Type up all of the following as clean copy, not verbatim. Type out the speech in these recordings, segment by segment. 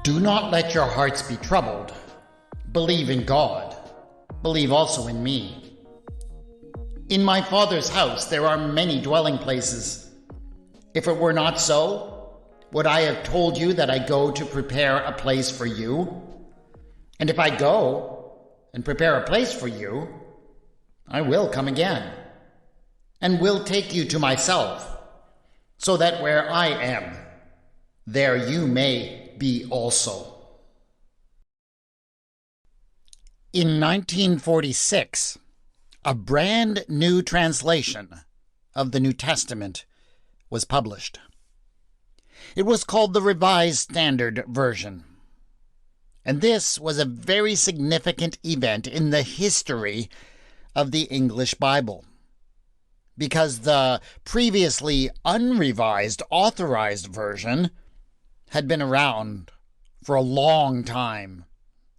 Do not let your hearts be troubled. Believe in God. Believe also in me. In my Father's house there are many dwelling places. If it were not so, would I have told you that I go to prepare a place for you? And if I go and prepare a place for you, I will come again, and will take you to myself, so that where I am, there you may be also. In 1946, a brand new translation of the New Testament was published. It was called the Revised Standard Version. And this was a very significant event in the history of the English Bible, because the previously unrevised, authorized version had been around for a long time.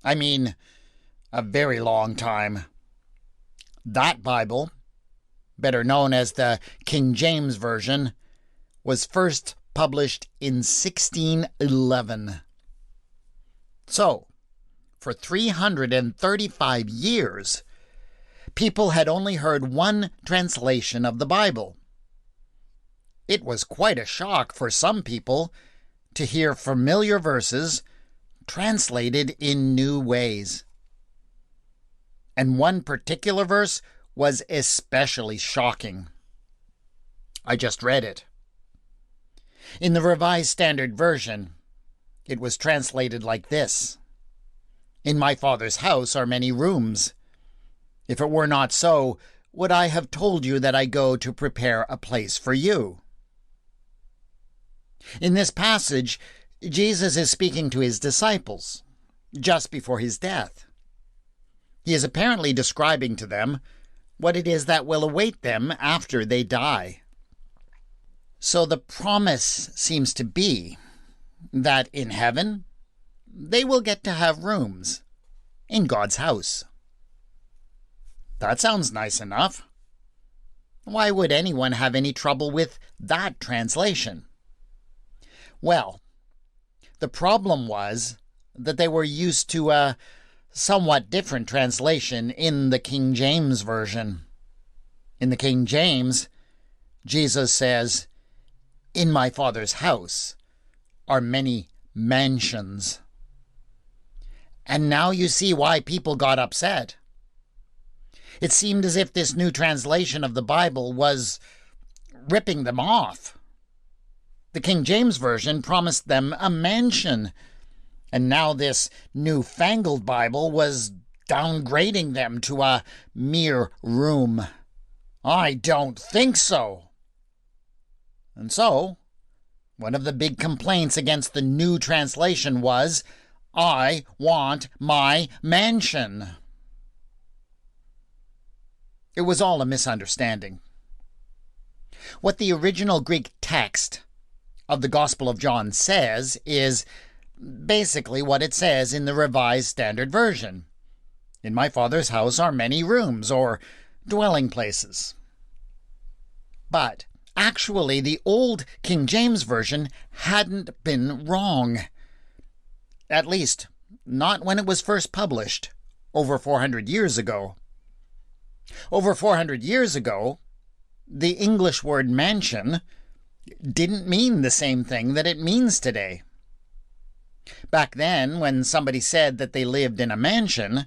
I mean, a very long time. That Bible, better known as the King James Version, was first published in 1611. So, for 335 years, people had only heard one translation of the Bible. It was quite a shock for some people to hear familiar verses translated in new ways. And one particular verse was especially shocking. I just read it. In the Revised Standard Version, it was translated like this: "In my Father's house are many rooms. If it were not so, would I have told you that I go to prepare a place for you?" In this passage, Jesus is speaking to his disciples just before his death. He is apparently describing to them what it is that will await them after they die. So the promise seems to be that in heaven, they will get to have rooms in God's house. That sounds nice enough. Why would anyone have any trouble with that translation? Well, the problem was that they were used to a somewhat different translation in the King James Version. In the King James, Jesus says, "In my Father's house are many mansions." And now you see why people got upset. It seemed as if this new translation of the Bible was ripping them off. The King James Version promised them a mansion, and now this newfangled Bible was downgrading them to a mere room. I don't think so. And so, one of the big complaints against the new translation was, "I want my mansion." It was all a misunderstanding. What the original Greek text of the Gospel of John says is basically what it says in the Revised Standard Version. "In my Father's house are many rooms," or dwelling places. But actually, the old King James Version hadn't been wrong. At least, not when it was first published, over 400 years ago. Over 400 years ago, the English word mansion didn't mean the same thing that it means today. Back then, when somebody said that they lived in a mansion,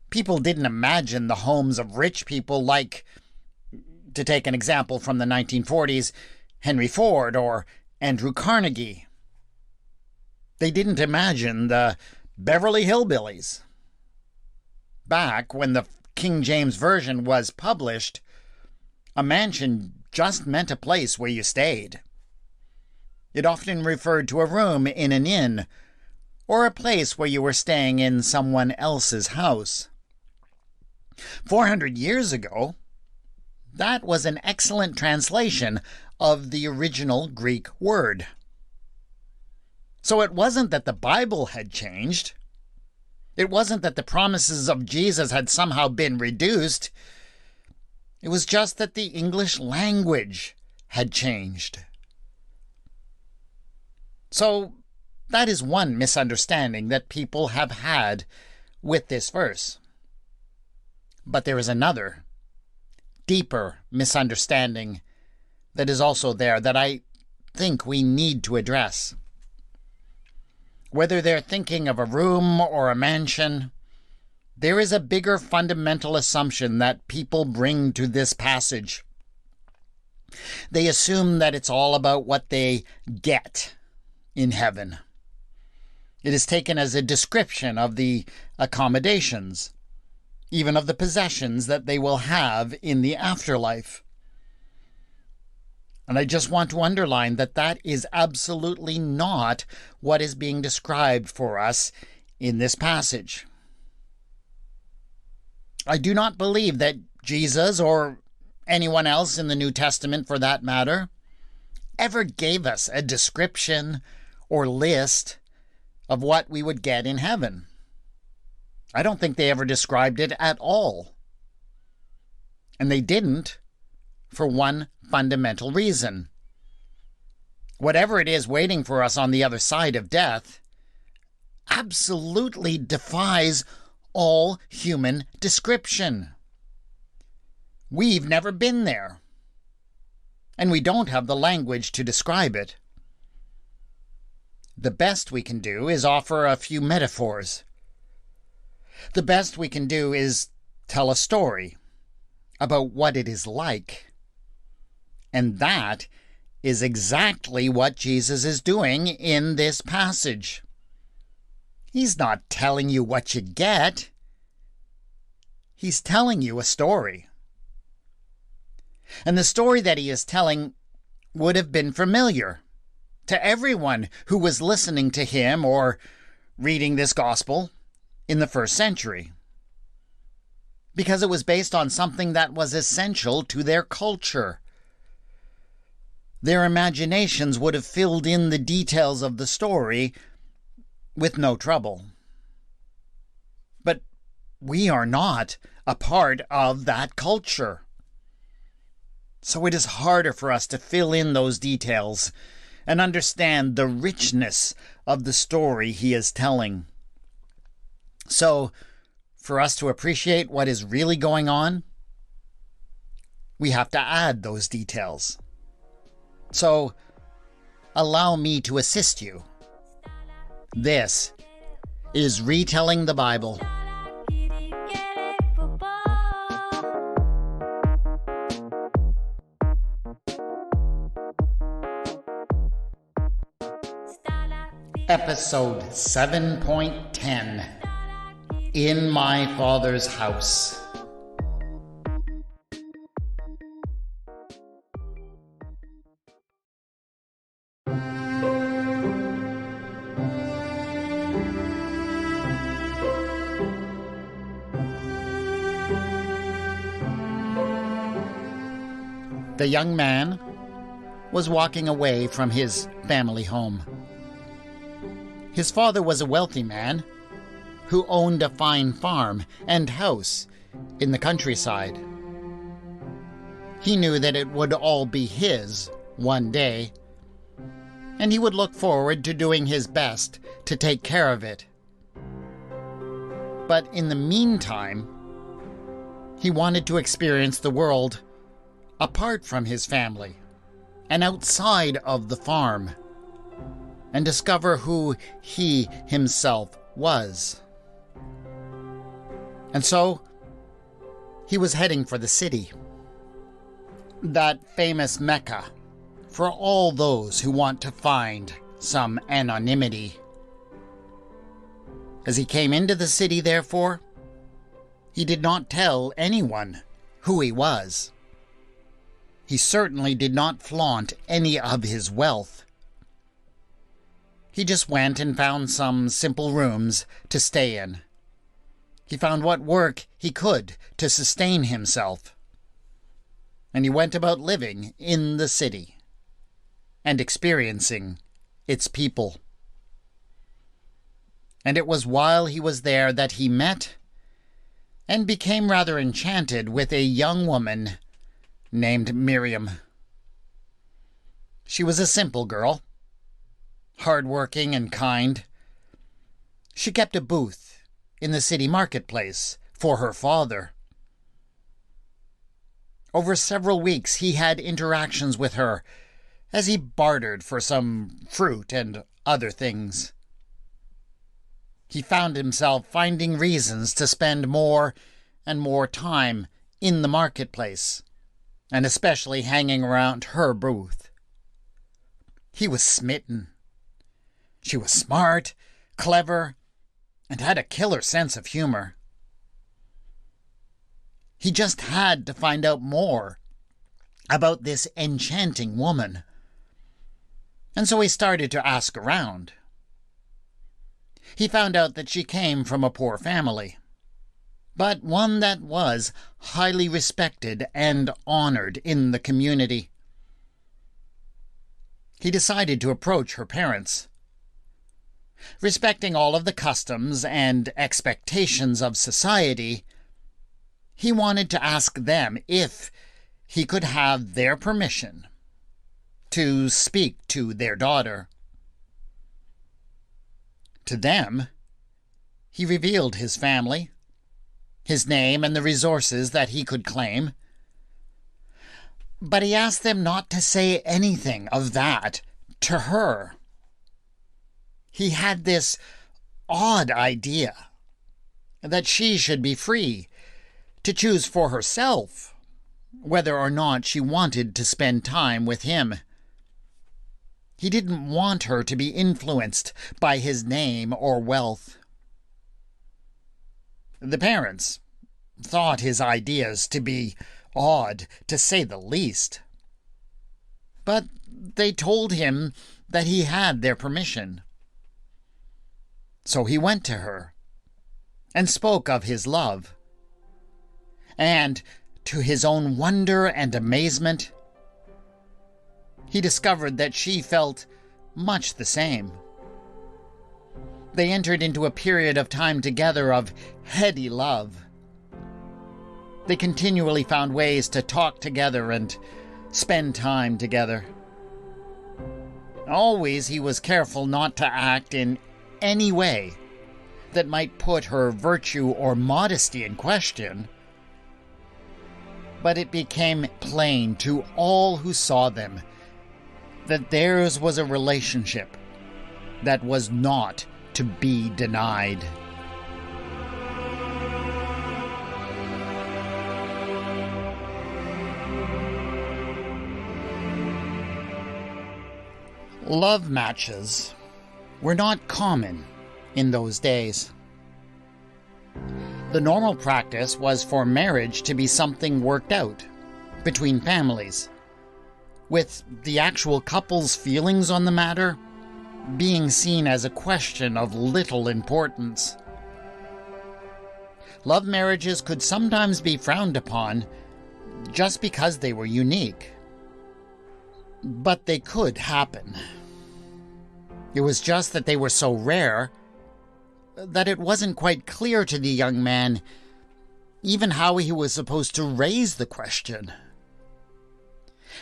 people didn't imagine the homes of rich people like, to take an example from the 1940s, Henry Ford or Andrew Carnegie. They didn't imagine the Beverly Hillbillies. Back when the King James Version was published, a mansion just meant a place where you stayed. It often referred to a room in an inn, or a place where you were staying in someone else's house. 400 years ago, that was an excellent translation of the original Greek word. So it wasn't that the Bible had changed. It wasn't that the promises of Jesus had somehow been reduced. It was just that the English language had changed. So That is one misunderstanding that people have had with this verse. But there is another, deeper misunderstanding that is also there that I think we need to address. Whether they're thinking of a room or a mansion, there is a bigger fundamental assumption that people bring to this passage. They assume that it's all about what they get in heaven. It is taken as a description of the accommodations, even of the possessions that they will have in the afterlife. And I just want to underline that that is absolutely not what is being described for us in this passage. I do not believe that Jesus, or anyone else in the New Testament for that matter, ever gave us a description or list of what we would get in heaven. I don't think they ever described it at all. And they didn't for one fundamental reason. Whatever it is waiting for us on the other side of death absolutely defies all human description. We've never been there, and we don't have the language to describe it. The best we can do is offer a few metaphors. The best we can do is tell a story about what it is like. And that is exactly what Jesus is doing in this passage. He's not telling you what you get. He's telling you a story. And the story that he is telling would have been familiar to everyone who was listening to him or reading this gospel in the first century, because it was based on something that was essential to their culture. Their imaginations would have filled in the details of the story with no trouble. But we are not a part of that culture. So it is harder for us to fill in those details and understand the richness of the story he is telling. So, for us to appreciate what is really going on, we have to add those details. So, allow me to assist you. This is Retelling the Bible. Episode 7.10, In My Father's House. The young man was walking away from his family home. His father was a wealthy man who owned a fine farm and house in the countryside. He knew that it would all be his one day, and he would look forward to doing his best to take care of it. But in the meantime, he wanted to experience the world apart from his family and outside of the farm, and discover who he himself was. And so, he was heading for the city, that famous Mecca for all those who want to find some anonymity. As he came into the city, therefore, he did not tell anyone who he was. He certainly did not flaunt any of his wealth. He just went and found some simple rooms to stay in. He found what work he could to sustain himself. And he went about living in the city and experiencing its people. And it was while he was there that he met and became rather enchanted with a young woman named Miriam. She was a simple girl, hard-working and kind. She kept a booth in the city marketplace for her father. Over several weeks he had interactions with her as he bartered for some fruit and other things. He found himself finding reasons to spend more and more time in the marketplace, and especially hanging around her booth. He was smitten. She was smart, clever, and had a killer sense of humor. He just had to find out more about this enchanting woman. And so he started to ask around. He found out that she came from a poor family, but one that was highly respected and honored in the community. He decided to approach her parents. Respecting all of the customs and expectations of society, he wanted to ask them if he could have their permission to speak to their daughter. To them, he revealed his family, his name, and the resources that he could claim. But he asked them not to say anything of that to her. He had this odd idea that she should be free to choose for herself whether or not she wanted to spend time with him. He didn't want her to be influenced by his name or wealth. The parents thought his ideas to be odd, to say the least. But they told him that he had their permission. So he went to her and spoke of his love. And, to his own wonder and amazement, he discovered that she felt much the same. They entered into a period of time together of heady love. They continually found ways to talk together and spend time together. Always he was careful not to act in any way that might put her virtue or modesty in question. But it became plain to all who saw them that theirs was a relationship that was not to be denied. Love matches were not common in those days. The normal practice was for marriage to be something worked out between families, with the actual couple's feelings on the matter being seen as a question of little importance. Love marriages could sometimes be frowned upon just because they were unique. But they could happen. It was just that they were so rare that it wasn't quite clear to the young man even how he was supposed to raise the question.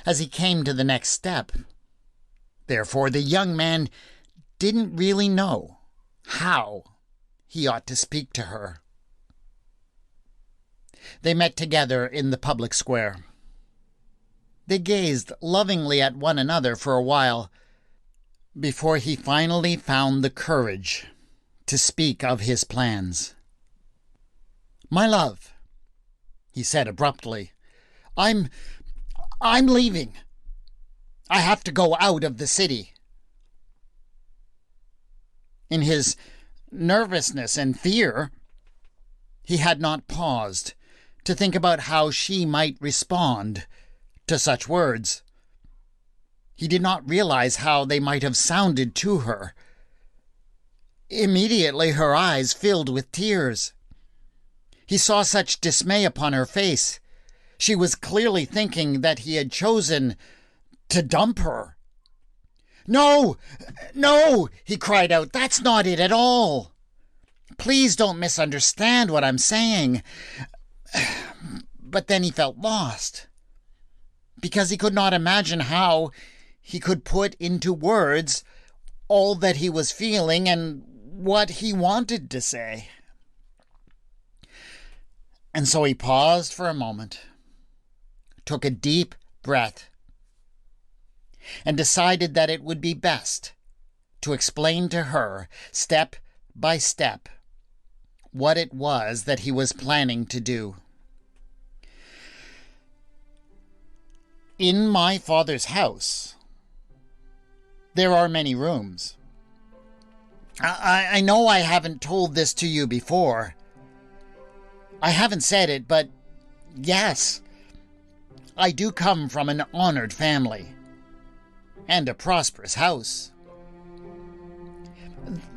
As he came to the next step, therefore, the young man didn't really know how he ought to speak to her. They met together in the public square. They gazed lovingly at one another for a while before he finally found the courage to speak of his plans. "My love," he said abruptly, I'm leaving. I have to go out of the city." In his nervousness and fear, he had not paused to think about how she might respond to such words. He did not realize how they might have sounded to her. Immediately her eyes filled with tears. He saw such dismay upon her face. She was clearly thinking that he had chosen to dump her. "No, no," he cried out. "That's not it at all. Please don't misunderstand what I'm saying." But then he felt lost, because he could not imagine how he could put into words all that he was feeling and what he wanted to say. And so he paused for a moment, took a deep breath, and decided that it would be best to explain to her, step by step, what it was that he was planning to do. In my father's house, there are many rooms. I know I haven't told this to you before. I haven't said it, but yes, I do come from an honored family and a prosperous house.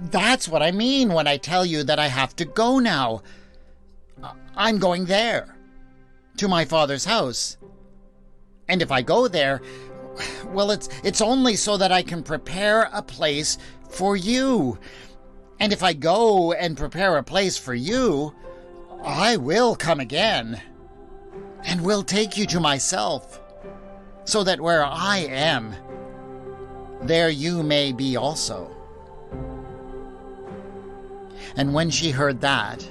That's what I mean when I tell you that I have to go now. I'm going there, to my father's house. And if I go there, well, it's only so that I can prepare a place for you. And if I go and prepare a place for you, I will come again and will take you to myself, so that where I am, there you may be also. And when she heard that,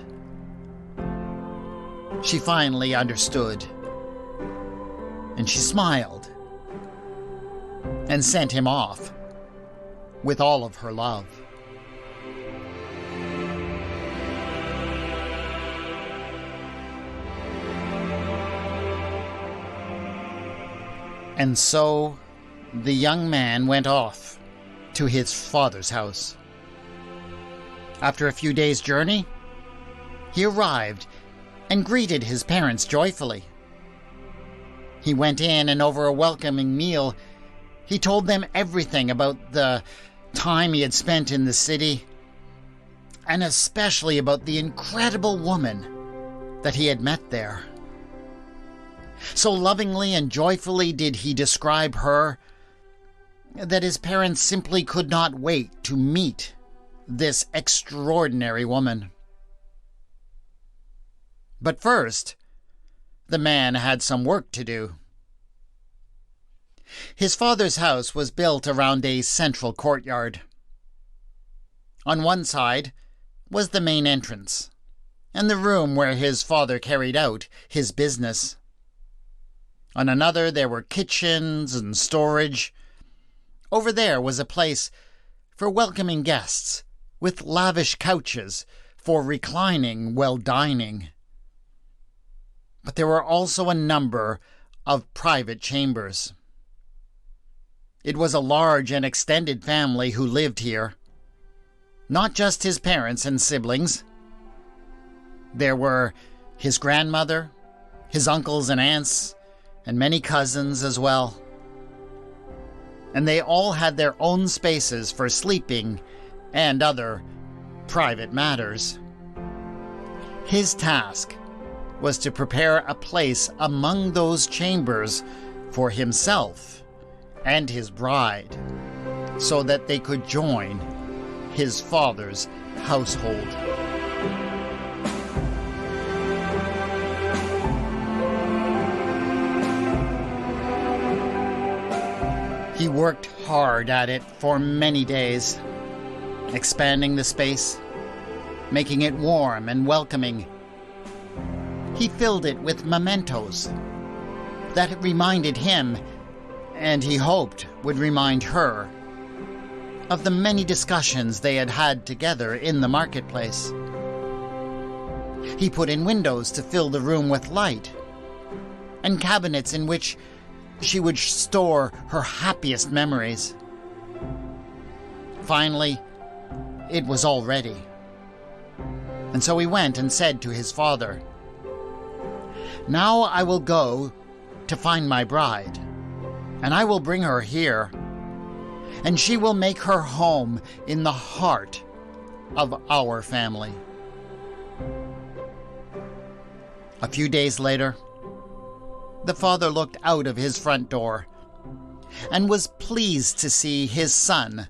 she finally understood, and she smiled and sent him off with all of her love. And so the young man went off to his father's house. After a few days' journey, he arrived and greeted his parents joyfully. He went in, and over a welcoming meal, he told them everything about the time he had spent in the city, and especially about the incredible woman that he had met there. So lovingly and joyfully did he describe her that his parents simply could not wait to meet this extraordinary woman. But first, the man had some work to do. His father's house was built around a central courtyard. On one side was the main entrance, and the room where his father carried out his business. On another there were kitchens and storage. Over there was a place for welcoming guests, with lavish couches for reclining while dining. But there were also a number of private chambers. It was a large and extended family who lived here, not just his parents and siblings. There were his grandmother, his uncles and aunts, and many cousins as well. And they all had their own spaces for sleeping and other private matters. His task was to prepare a place among those chambers for himself and his bride, so that they could join his father's household. He worked hard at it for many days, expanding the space, making it warm and welcoming. He filled it with mementos that reminded him, and he hoped would remind her, of the many discussions they had had together in the marketplace. He put in windows to fill the room with light, and cabinets in which she would store her happiest memories. Finally, it was all ready. And so he went and said to his father, "Now I will go to find my bride, and I will bring her here, and she will make her home in the heart of our family." A few days later, the father looked out of his front door and was pleased to see his son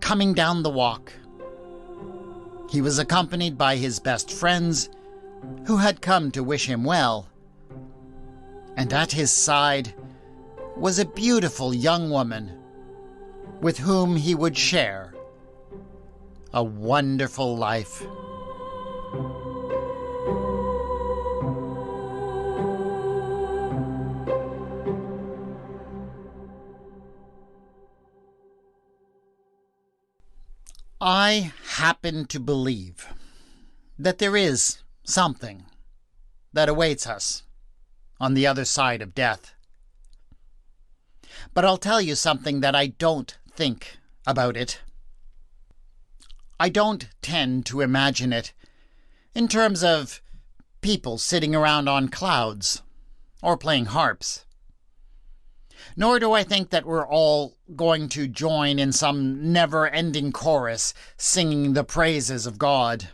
coming down the walk. He was accompanied by his best friends, who had come to wish him well. And at his side was a beautiful young woman with whom he would share a wonderful life. I happen to believe that there is something that awaits us on the other side of death. But I'll tell you something that I don't think about it. I don't tend to imagine it in terms of people sitting around on clouds or playing harps. Nor do I think that we're all going to join in some never-ending chorus singing the praises of God.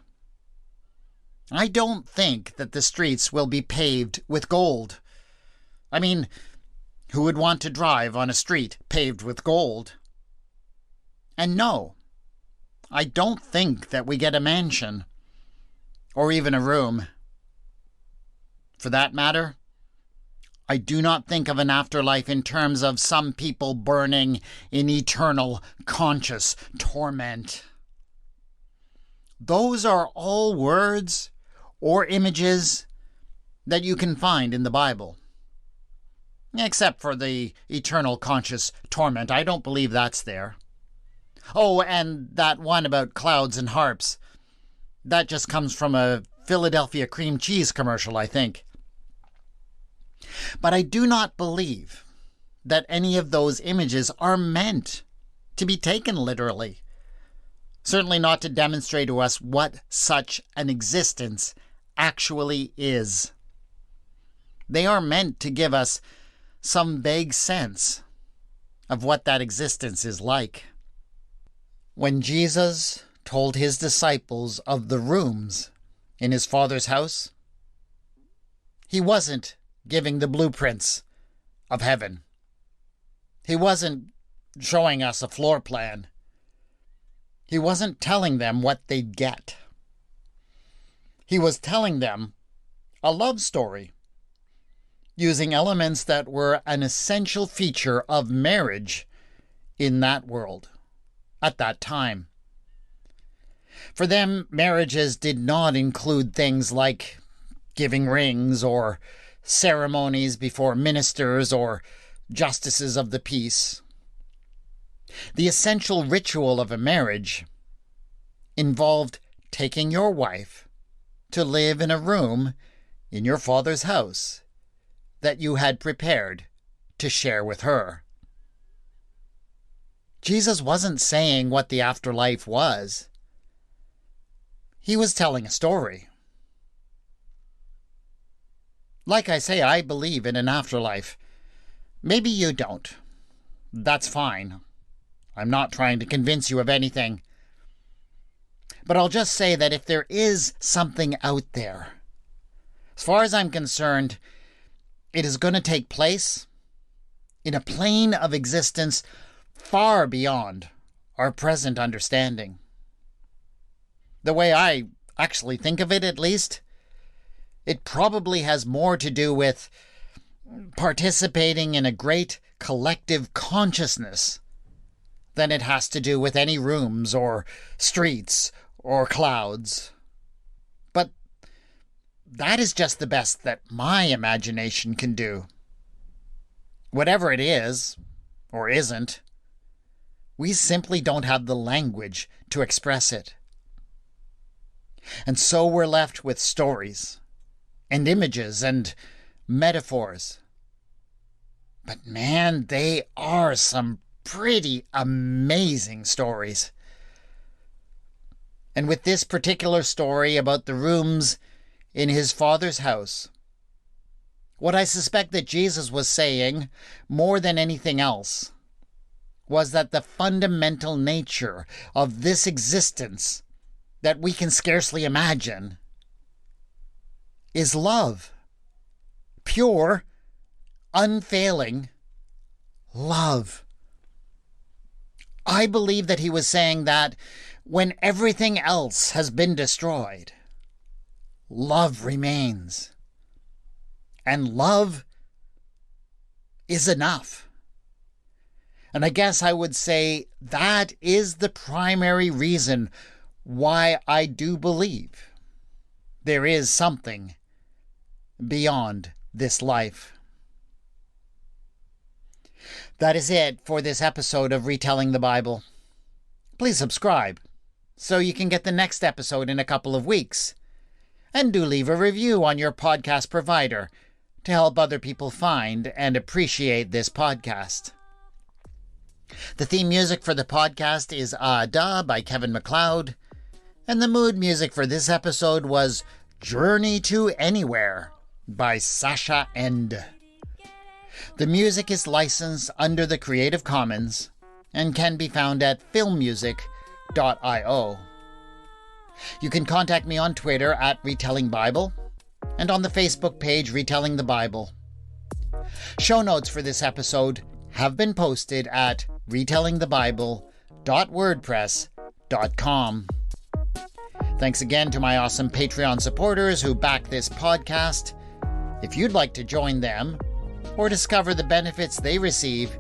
I don't think that the streets will be paved with gold. I mean, who would want to drive on a street paved with gold? And no, I don't think that we get a mansion, or even a room. For that matter, I do not think of an afterlife in terms of some people burning in eternal conscious torment. Those are all words or images that you can find in the Bible. Except for the eternal conscious torment. I don't believe that's there. Oh, and that one about clouds and harps. That just comes from a Philadelphia cream cheese commercial, I think. But I do not believe that any of those images are meant to be taken literally. Certainly not to demonstrate to us what such an existence actually is. They are meant to give us some vague sense of what that existence is like. When Jesus told his disciples of the rooms in his Father's house, he wasn't giving the blueprints of heaven. He wasn't showing us a floor plan. He wasn't telling them what they'd get. He was telling them a love story, using elements that were an essential feature of marriage in that world at that time. For them, marriages did not include things like giving rings or ceremonies before ministers or justices of the peace. The essential ritual of a marriage involved taking your wife to live in a room in your Father's house that you had prepared to share with her. Jesus wasn't saying what the afterlife was. He was telling a story. Like I say, I believe in an afterlife. Maybe you don't. That's fine. I'm not trying to convince you of anything. But I'll just say that if there is something out there, as far as I'm concerned, it is going to take place in a plane of existence far beyond our present understanding. The way I actually think of it, at least, it probably has more to do with participating in a great collective consciousness than it has to do with any rooms or streets or clouds. But that is just the best that my imagination can do. Whatever it is, or isn't, we simply don't have the language to express it. And so we're left with stories and images and metaphors. But man, they are some pretty amazing stories. And with this particular story about the rooms in his Father's house, what I suspect that Jesus was saying, more than anything else, was that the fundamental nature of this existence that we can scarcely imagine is love. Pure, unfailing love. I believe that he was saying that when everything else has been destroyed, love remains. And love is enough. And I guess I would say that is the primary reason why I do believe there is something beyond this life. That is it for this episode of Retelling the Bible. Please subscribe so you can get the next episode in a couple of weeks. And do leave a review on your podcast provider to help other people find and appreciate this podcast. The theme music for the podcast is Ah Da by Kevin MacLeod, and the mood music for this episode was Journey to Anywhere by Sasha End. The music is licensed under the Creative Commons and can be found at filmmusic.io. You can contact me on Twitter at Retelling Bible and on the Facebook page Retelling the Bible. Show notes for this episode have been posted at retellingthebible.wordpress.com. Thanks again to my awesome Patreon supporters who back this podcast. If you'd like to join them or discover the benefits they receive,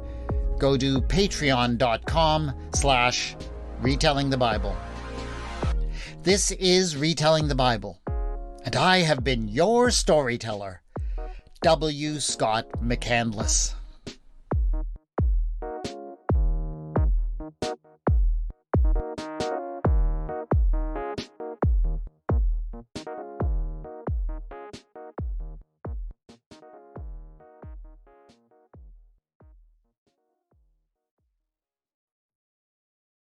go to patreon.com/retellingthebible. This is Retelling the Bible, and I have been your storyteller, W. Scott McCandless.